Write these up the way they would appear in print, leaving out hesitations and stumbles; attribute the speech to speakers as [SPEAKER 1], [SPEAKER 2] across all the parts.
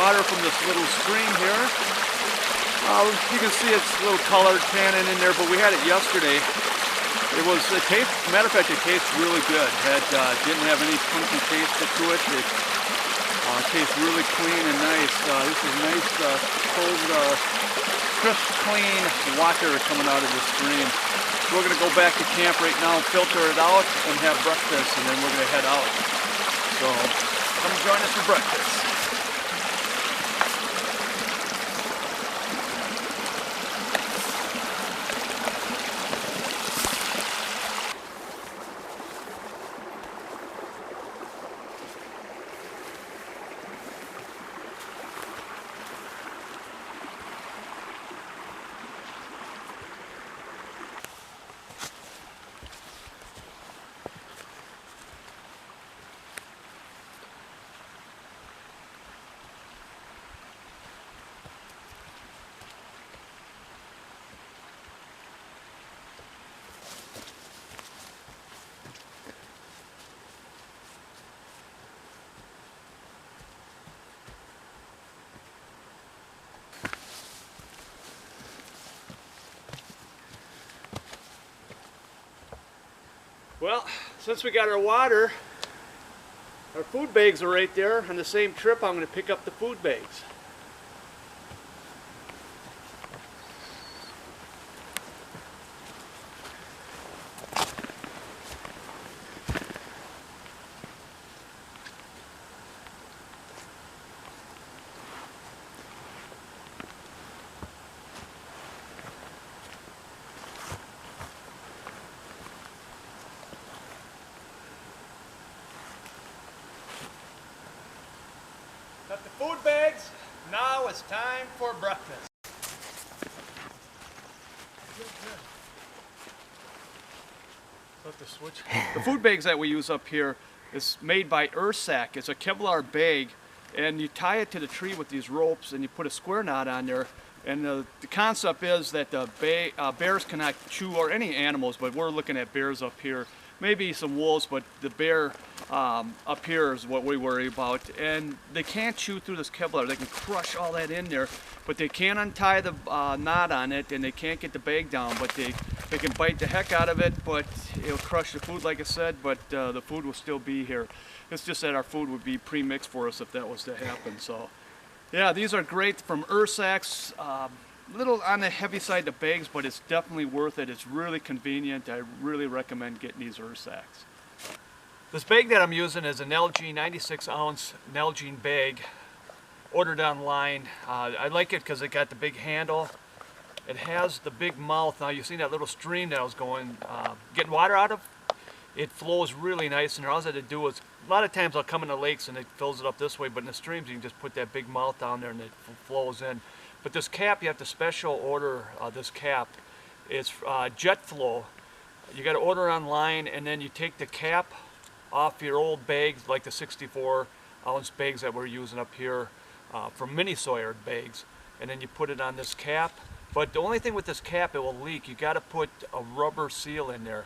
[SPEAKER 1] water from this little stream here. You can see it's a little colored tannin in there, but we had it yesterday. It tastes, matter of fact, it tastes really good. Didn't have any funky taste to it. It tastes really clean and nice. This is nice, cold, crisp, clean water coming out of the stream. So we're going to go back to camp right now, filter it out, and have breakfast, and then we're going to head out. So come join us for breakfast. Well, since we got our water, our food bags are right there. On the same trip, I'm going to pick up the food bags. Got the food bags. Now it's time for breakfast. The food bags that we use up here is made by Ursac. It's a Kevlar bag, and you tie it to the tree with these ropes, and you put a square knot on there. And the concept is that the bears cannot chew, or any animals, but we're looking at bears up here. Maybe some wolves, but the bear up here is what we worry about. And they can't chew through this Kevlar. They can crush all that in there, but they can't untie the knot on it, and they can't get the bag down. But they can bite the heck out of it, but it'll crush the food, like I said, but the food will still be here. It's just that our food would be pre-mixed for us if that was to happen. So yeah, these are great from Ursac's. Little on the heavy side, the bags, but it's definitely worth it. It's really convenient. I really recommend getting these Ursacs. This bag that I'm using is an Nalgene 96-ounce Nalgene bag, ordered online. I like it because it got the big handle. It has the big mouth. Now you've seen that little stream that I was getting water out of. It flows really nice, and all I had to do is, a lot of times I'll come in the lakes and it fills it up this way, but in the streams you can just put that big mouth down there and it flows in. But this cap, you have to special order this cap. It's jet flow. You got to order online, and then you take the cap off your old bags, like the 64-ounce bags that we're using up here from mini Sawyer bags, and then you put it on this cap. But the only thing with this cap, it will leak. You got to put a rubber seal in there.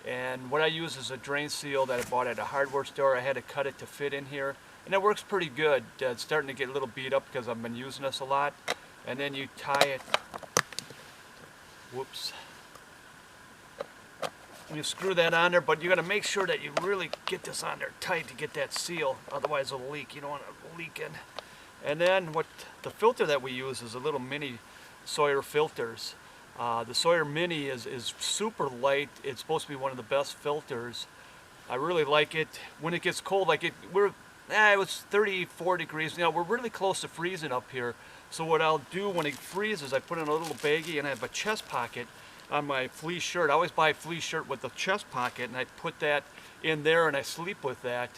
[SPEAKER 1] And what I use is a drain seal that I bought at a hardware store. I had to cut it to fit in here, and it works pretty good. It's starting to get a little beat up because I've been using this a lot. And then you tie it, whoops, and you screw that on there, but you got to make sure that you really get this on there tight to get that seal, otherwise it'll leak. You don't want it leaking. And then the filter that we use is a little mini Sawyer filters. The Sawyer Mini is super light. It's supposed to be one of the best filters. I really like it. When it gets cold, like it was 34 degrees. Now we're really close to freezing up here. So what I'll do when it freezes, I put in a little baggie, and I have a chest pocket on my fleece shirt. I always buy a fleece shirt with a chest pocket, and I put that in there and I sleep with that,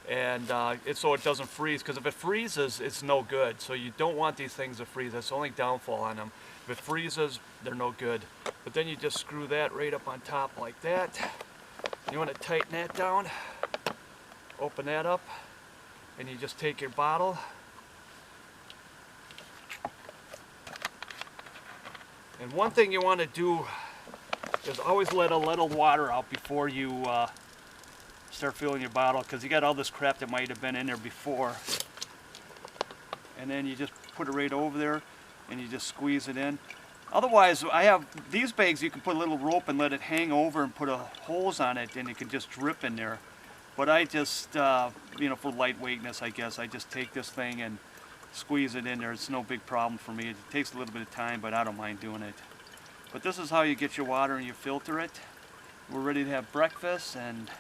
[SPEAKER 1] and so it doesn't freeze, because if it freezes, it's no good. So you don't want these things to freeze. That's the only downfall on them. If it freezes, they're no good. But then you just screw that right up on top like that. You want to tighten that down, open that up, and you just take your bottle, and one thing you want to do is always let a little water out before you start filling your bottle, because you got all this crap that might have been in there before. and then you just put it right over there and you just squeeze it in. Otherwise, I have these bags you can put a little rope and let it hang over and put a hose on it and it can just drip in there. But I just, you know, for lightweightness, I guess, I just take this thing and squeeze it in there. It's no big problem for me. It takes a little bit of time, but I don't mind doing it. But this is how you get your water and you filter it. We're ready to have breakfast and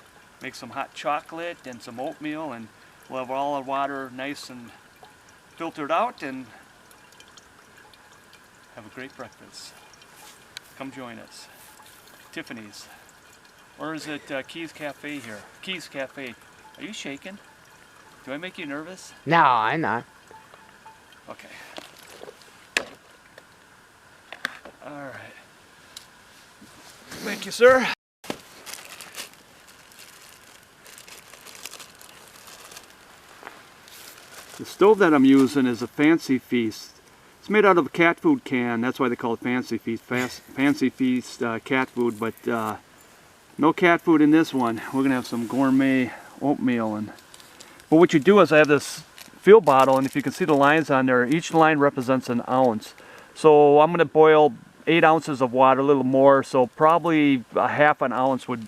[SPEAKER 1] make some hot chocolate and some oatmeal, and we'll have all the water nice and filtered out and have a great breakfast. Come join us. Tiffany's. Or is it Keys Cafe here? Keys Cafe. Are you shaking? Do I make you nervous?
[SPEAKER 2] No, I'm not.
[SPEAKER 1] Okay. All right. Thank you, sir. The stove that I'm using is a Fancy Feast. It's made out of a cat food can. That's why they call it Fancy Feast. Fancy Feast cat food, but no cat food in this one. We're gonna have some gourmet oatmeal. But what you do is I have this fill bottle, and if you can see the lines on there, each line represents an ounce. So I'm gonna boil 8 ounces of water, a little more. So probably a half an ounce would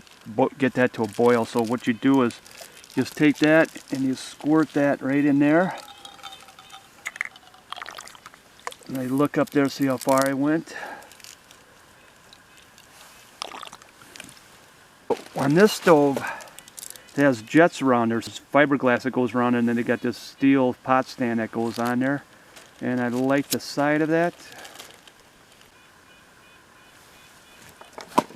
[SPEAKER 1] get that to a boil. So what you do is just take that and you squirt that right in there. And I look up there, see how far I went. On this stove, it has jets around. There's fiberglass that goes around, and then they got this steel pot stand that goes on there. And I like the side of that.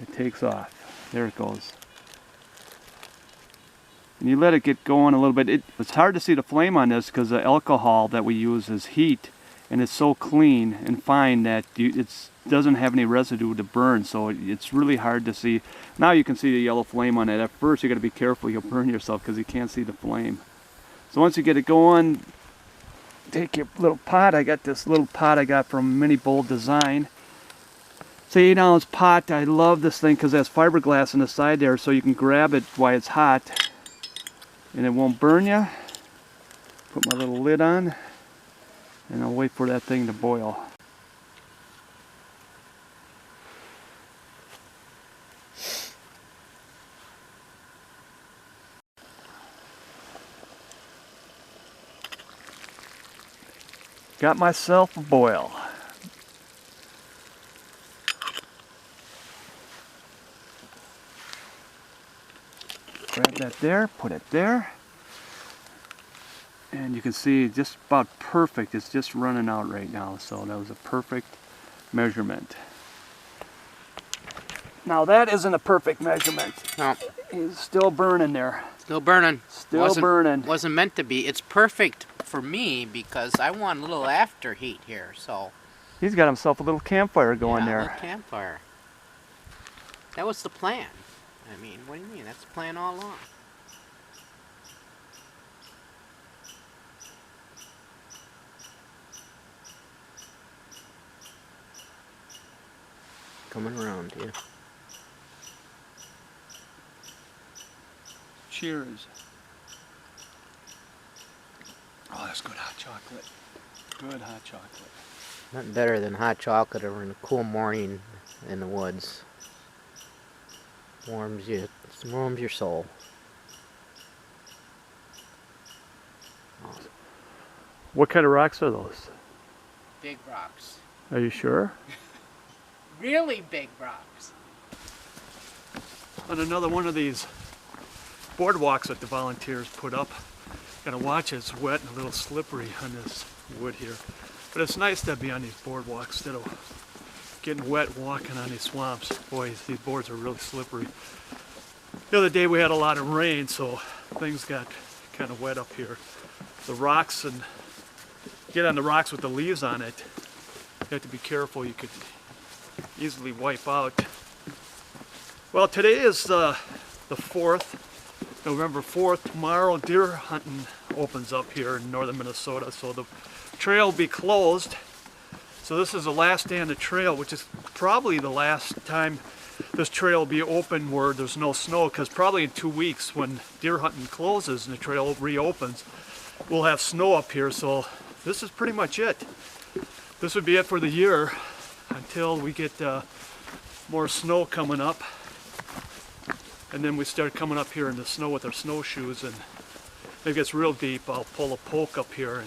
[SPEAKER 1] It takes off. There it goes. And you let it get going a little bit. It's hard to see the flame on this because the alcohol that we use is heat, and it's so clean and fine that it doesn't have any residue to burn, so it's really hard to see. Now you can see the yellow flame on it. At first you got to be careful, you'll burn yourself because you can't see the flame. So once you get it going, take your little pot. I got this little pot I got from Mini Bowl Design. It's an 8-ounce pot. I love this thing because it has fiberglass on the side there, so you can grab it while it's hot and it won't burn you. Put my little lid on and I'll wait for that thing to boil. Got myself a boil. Grab that there, put it there. And you can see just about perfect. It's just running out right now, so that was a perfect measurement. Now that isn't a perfect measurement.
[SPEAKER 2] No.
[SPEAKER 1] It's still burning there.
[SPEAKER 2] Still burning.
[SPEAKER 1] Still burning.
[SPEAKER 2] Wasn't meant to be. It's perfect for me because I want a little after heat here, so.
[SPEAKER 1] He's got himself a little campfire going there.
[SPEAKER 2] A little campfire. That was the plan. I mean, what do you mean? That's the plan all along. Coming around, yeah.
[SPEAKER 1] Cheers. Oh, that's good hot chocolate. Good hot chocolate.
[SPEAKER 2] Nothing better than hot chocolate over in a cool morning in the woods. Warms your soul. Awesome.
[SPEAKER 1] What kind of rocks are those?
[SPEAKER 2] Big rocks.
[SPEAKER 1] Are you sure?
[SPEAKER 2] Really big rocks.
[SPEAKER 1] On another one of these boardwalks that the volunteers put up. Gotta watch it, it's wet and a little slippery on this wood here. But it's nice to be on these boardwalks instead of getting wet walking on these swamps. Boy, these boards are really slippery. The other day we had a lot of rain, so things got kind of wet up here. The rocks, and get on the rocks with the leaves on it, you have to be careful. You could easily wipe out. Well, today is the 4th, November 4th. Tomorrow deer hunting opens up here in northern Minnesota, so the trail will be closed. So this is the last day on the trail, which is probably the last time this trail will be open where there's no snow, because probably in 2 weeks when deer hunting closes and the trail reopens, we'll have snow up here. So this is pretty much it. This would be it for the year until we get more snow coming up. And then we start coming up here in the snow with our snowshoes, and if it gets real deep, I'll pull a poke up here.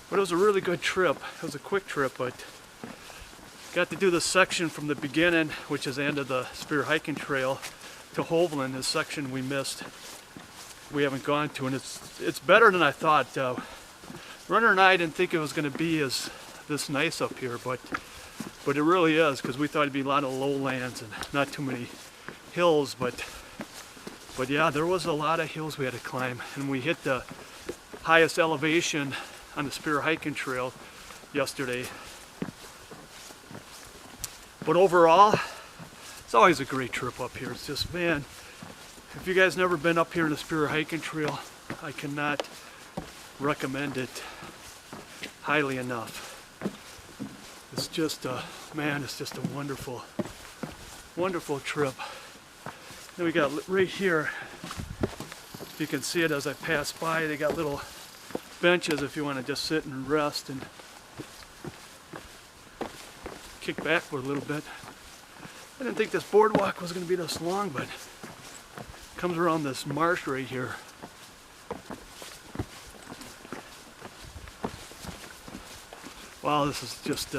[SPEAKER 1] But it was a really good trip. It was a quick trip, but got to do this section from the beginning, which is the end of the Spear Hiking Trail, to Hovland. This section we missed, we haven't gone to, and it's better than I thought. Runner and I didn't think it was going to be this nice up here, but it really is, because we thought it'd be a lot of lowlands and not too many hills, but yeah, there was a lot of hills we had to climb, and we hit the highest elevation on the Spear Hiking Trail yesterday. But overall, it's always a great trip up here. It's just, man, if you guys never been up here in the Spear Hiking Trail, I cannot recommend it highly enough. It's just man, it's just a wonderful, wonderful trip. Then we got right here, you can see it as I pass by, they got little benches if you want to just sit and rest and kick back for a little bit. I didn't think this boardwalk was going to be this long, but it comes around this marsh right here. Wow, this is just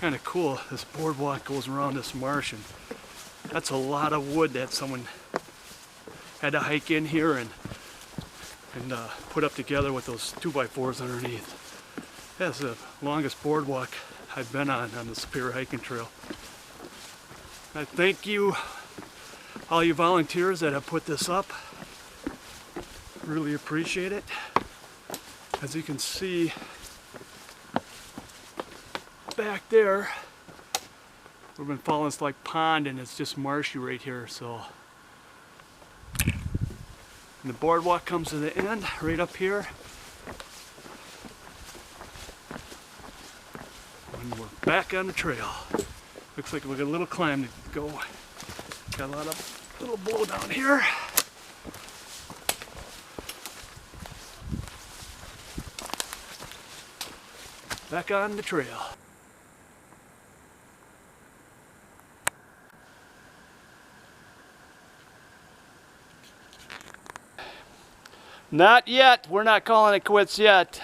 [SPEAKER 1] kind of cool. This boardwalk goes around this marsh, and that's a lot of wood that someone had to hike in here and put up together with those 2x4s underneath. That's the longest boardwalk I've been on the Spear Hiking Trail. I thank you, all you volunteers that have put this up. Really appreciate it. As you can see back there, we've been following this like pond, and it's just marshy right here. So, and the boardwalk comes to the end right up here, and we're back on the trail. Looks like we got a little climb to go. Got a lot of little blow down here. Back on the trail. Not yet. We're not calling it quits yet.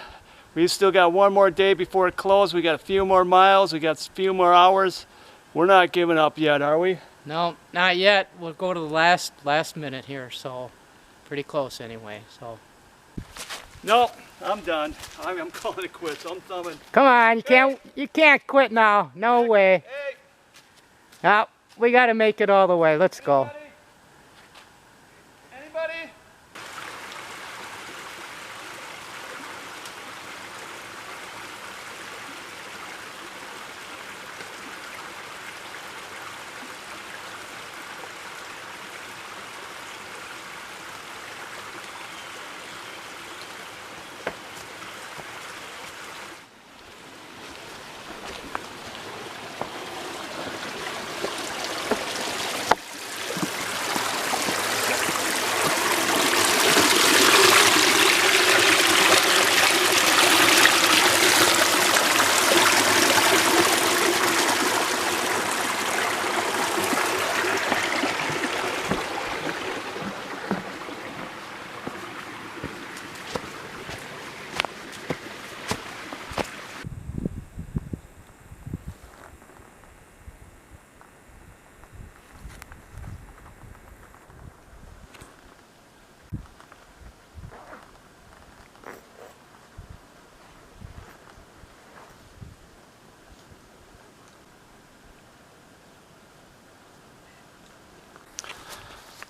[SPEAKER 1] We still got one more day before it closes. We got a few more miles. We got a few more hours. We're not giving up yet, are we?
[SPEAKER 2] No, not yet. We'll go to the last minute here, so pretty close anyway. So.
[SPEAKER 1] No, I'm done. I'm calling it quits. I'm thumbing.
[SPEAKER 2] Come on, you can't quit now. No way.
[SPEAKER 1] Hey.
[SPEAKER 2] Now we got to make it all the way. Let's go.
[SPEAKER 1] Anybody?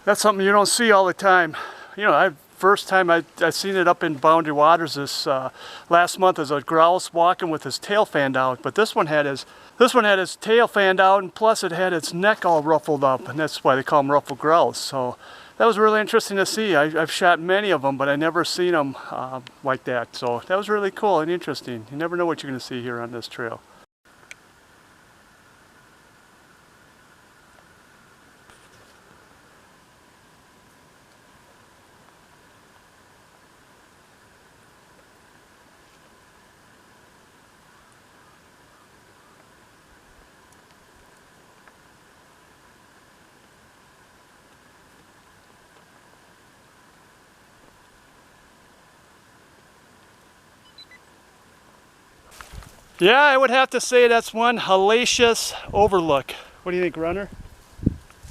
[SPEAKER 1] That's something you don't see all the time. You know, first time I seen it up in Boundary Waters this last month as a grouse walking with his tail fanned out. But this one had his tail fanned out, and plus it had its neck all ruffled up, and that's why they call them ruffled grouse. So that was really interesting to see. I've shot many of them, but I never seen them like that. So that was really cool and interesting. You never know what you're going to see here on this trail. Yeah, I would have to say that's one hellacious overlook. What do you think, runner?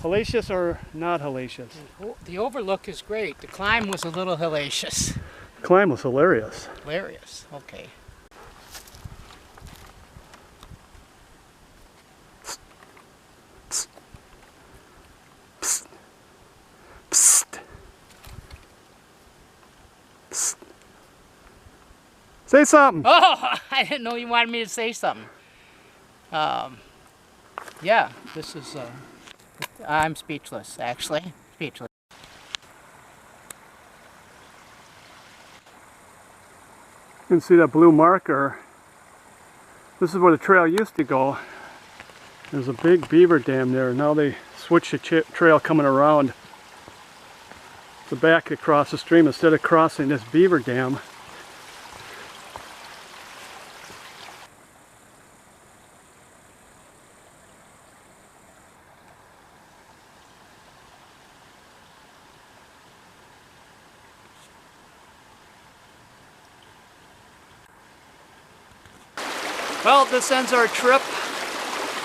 [SPEAKER 1] Hellacious or not hellacious?
[SPEAKER 3] The overlook is great. The climb was a little hellacious.
[SPEAKER 1] Climb was hilarious.
[SPEAKER 3] Hilarious. Okay.
[SPEAKER 1] Psst. Psst. Psst. Say something.
[SPEAKER 3] Oh, I didn't know you wanted me to say something. Yeah, this is, I'm speechless, actually. Speechless.
[SPEAKER 1] You can see that blue marker. This is where the trail used to go. There's a big beaver dam there. Now they switched the trail coming around the back across the stream instead of crossing this beaver dam. Well, this ends our trip.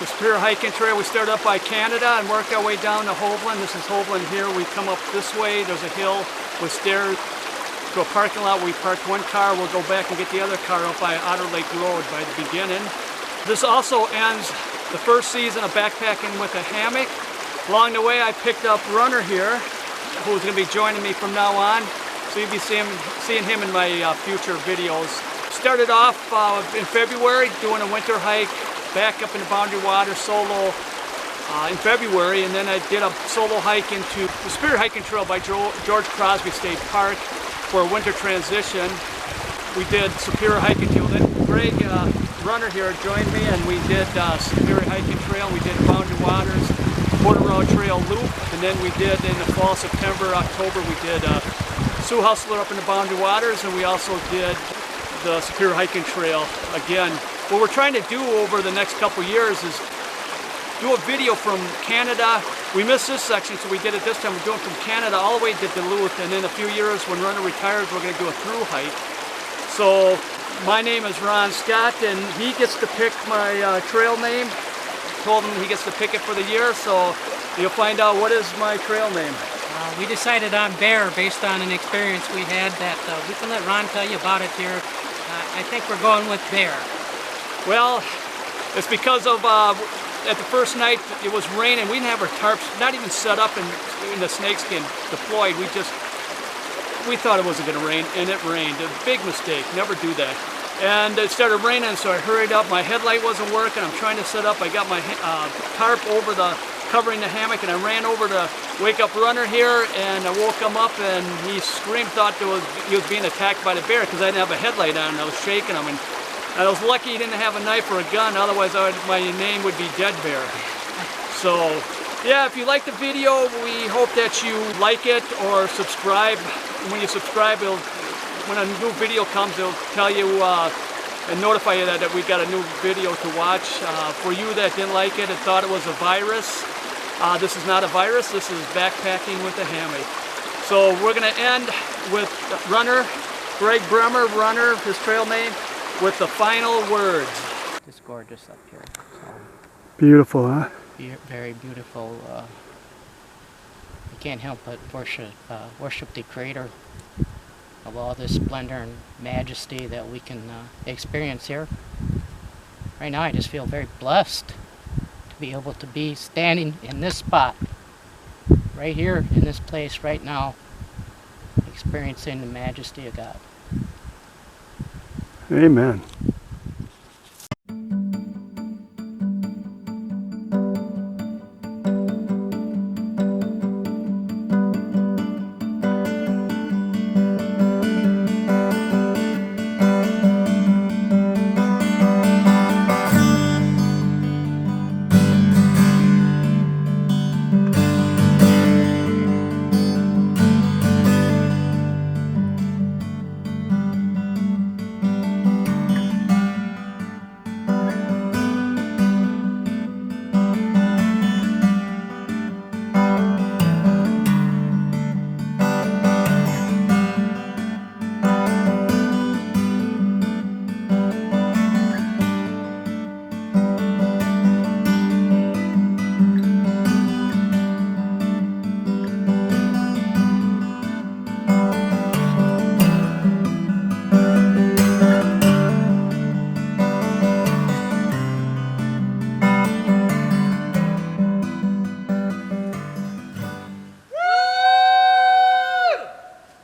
[SPEAKER 1] The Superior Hiking Trail. We started up by Canada and worked our way down to Hovland. This is Hovland here. We come up this way. There's a hill with stairs to a parking lot. We parked one car. We'll go back and get the other car up by Otter Lake Road by the beginning. This also ends the first season of backpacking with a hammock. Along the way, I picked up Runner here, who's going to be joining me from now on. So you'll be seeing him in my future videos. Started off in February doing a winter hike back up in the Boundary Water solo in February, and then I did a solo hike into the Superior Hiking Trail by George Crosby State Park for a winter transition. We did Superior Hiking Trail. Then Greg, Runner here, joined me, and we did Superior Hiking Trail. We did Boundary Waters, Border Road Trail Loop, and then we did in the fall, September, October, we did Sioux Hustler up in the Boundary Waters, and we also did the Superior Hiking Trail again. What we're trying to do over the next couple years is do a video from Canada. We missed this section, so we did it this time. We're doing from Canada all the way to Duluth, and in a few years when Runner retires, we're going to do a through hike. So my name is Ron Scott, and he gets to pick my trail name. Told him he gets to pick it for the year, so you'll find out what is my trail name.
[SPEAKER 3] We decided on Bear based on an experience we had that we can let Ron tell you about it here. I think we're going with Bear.
[SPEAKER 1] Well, it's because of at the first night it was raining. We didn't have our tarps not even set up in the snakeskin deployed. We thought it wasn't going to rain, and it rained. A big mistake. Never do that. And it started raining, so I hurried up. My headlight wasn't working. I'm trying to set up. I got my tarp over covering the hammock, and I ran over to wake up Runner here, and I woke him up, and he screamed, thought he was being attacked by the bear because I didn't have a headlight on, and I was shaking him. And I was lucky he didn't have a knife or a gun, otherwise my name would be Dead Bear. So, yeah, if you like the video, we hope that you like it or subscribe. When you subscribe, when a new video comes, it'll tell you and notify you that we got a new video to watch. For you that didn't like it and thought it was a virus, this is not a virus, this is backpacking with a hammock. So we're going to end with Runner, Greg Bremer, Runner, his trail name, with the final words.
[SPEAKER 3] It's gorgeous up here. So
[SPEAKER 1] Beautiful, huh?
[SPEAKER 3] very beautiful. You can't help but worship the Creator of all this splendor and majesty that we can experience here. Right now I just feel very blessed to be able to be standing in this spot, right here in this place right now, experiencing the majesty of God.
[SPEAKER 1] Amen.